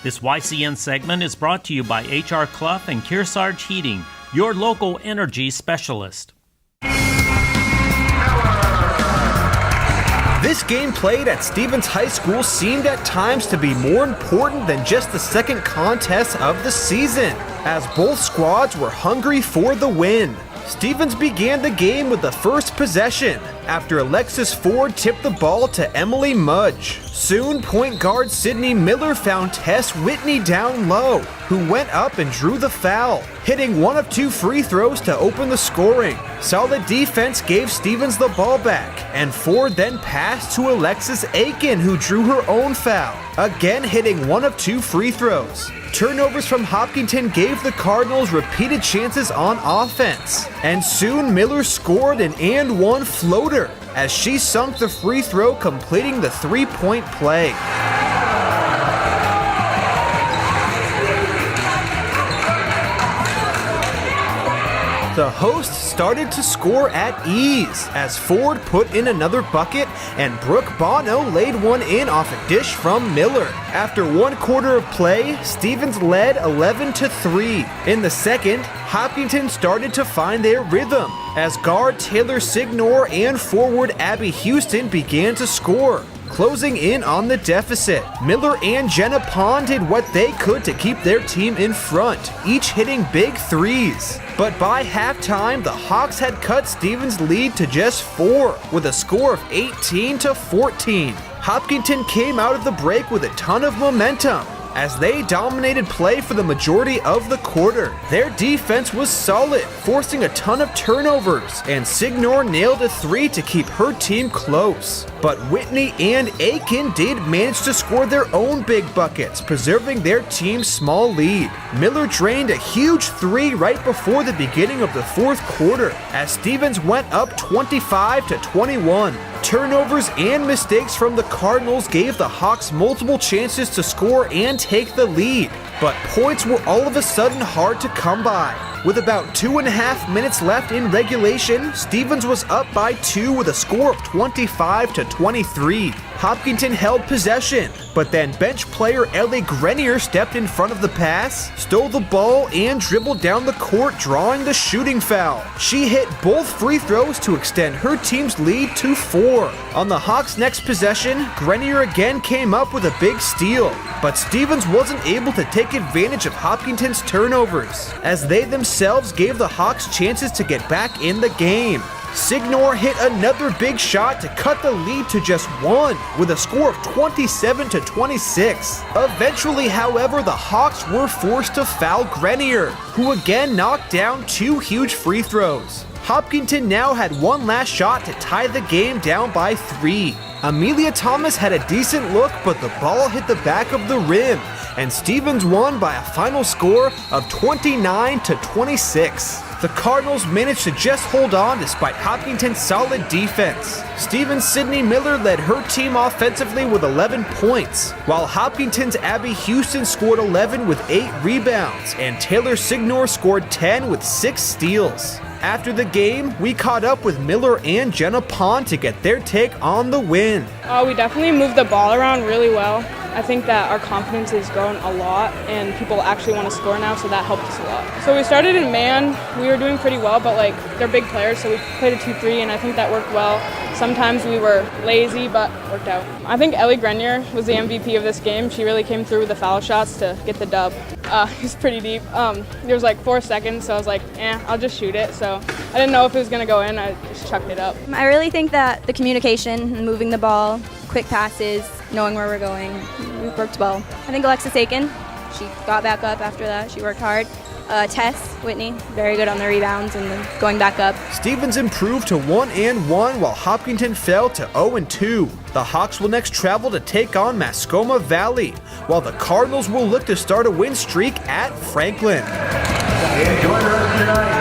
This YCN segment is brought to you by H.R. Clough and Kearsarge Heating, your local energy specialist. This game played at Stevens High School seemed at times to be more important than just the second contest of the season, as both squads were hungry for the win. Stevens began the game with the first possession after Alexis Ford tipped the ball to Emily Mudge. Soon, point guard Sydney Miller found Tess Whitney down low, who went up and drew the foul, hitting one of 2 free throws to open the scoring. Solid defense gave Stevens the ball back, and Ford then passed to Alexis Aiken, who drew her own foul, again hitting one of 2 free throws. Turnovers from Hopkinton gave the Cardinals repeated chances on offense, and soon Miller scored an and-one floater as she sunk the free throw, completing the 3-point play. The hosts started to score at ease as Ford put in another bucket and Brooke Bono laid one in off a dish from Miller. After 1 quarter of play, Stevens led 11-3. In the second, Hopkinton started to find their rhythm as guard Taylor Signor and forward Abby Houston began to score, closing in on the deficit. Miller and Jenna Pond did what they could to keep their team in front, each hitting big threes. But by halftime, the Hawks had cut Stevens' lead to just 4, with a score of 18-14. Hopkinton came out of the break with a ton of momentum, as they dominated play for the majority of the quarter. Their defense was solid, forcing a ton of turnovers, and Signor nailed a 3 to keep her team close. But Whitney and Aiken did manage to score their own big buckets, preserving their team's small lead. Miller drained a huge 3 right before the beginning of the fourth quarter, as Stevens went up 25-21. Turnovers and mistakes from the Cardinals gave the Hawks multiple chances to score and take the lead, but points were all of a sudden hard to come by. With about 2.5 minutes left in regulation, Stevens was up by 2 with a score of 25-23. Hopkinton held possession, but then bench player Ellie Grenier stepped in front of the pass, stole the ball, and dribbled down the court, drawing the shooting foul. She hit both free throws to extend her team's lead to 4. On the Hawks' next possession, Grenier again came up with a big steal, but Stevens wasn't able to take advantage of Hopkinton's turnovers, as they themselves gave the Hawks chances to get back in the game. Signor hit another big shot to cut the lead to just 1, with a score of 27-26. Eventually, however, the Hawks were forced to foul Grenier, who again knocked down 2 huge free throws. Hopkinton now had one last shot to tie the game down by 3. Amelia Thomas had a decent look, but the ball hit the back of the rim, and Stevens won by a final score of 29-26. The Cardinals managed to just hold on despite Hopkinton's solid defense. Stevens' Sydney Miller led her team offensively with 11 points, while Hopkinton's Abby Houston scored 11 with 8 rebounds, and Taylor Signor scored 10 with 6 steals. After the game, we caught up with Miller and Jenna Pond to get their take on the win. We definitely moved the ball around really well. I think that our confidence has grown a lot and people actually want to score now, so that helped us a lot. So we started in man. We were doing pretty well, but they're big players, so we played a 2-3 and I think that worked well. Sometimes we were lazy, but worked out. I think Ellie Grenier was the MVP of this game. She really came through with the foul shots to get the dub. It was pretty deep. There was 4 seconds, so I was I'll just shoot it. So I didn't know if it was going to go in. I just chucked it up. I really think that the communication, moving the ball, quick passes, knowing where we're going, we worked well. I think Alexis Aiken, she got back up after that. She worked hard. Tess Whitney, very good on the rebounds and then going back up. Stevens improved to 1-1 while Hopkinton fell to 0-2. The Hawks will next travel to take on Mascoma Valley, while the Cardinals will look to start a win streak at Franklin. Enjoy the rest of your night.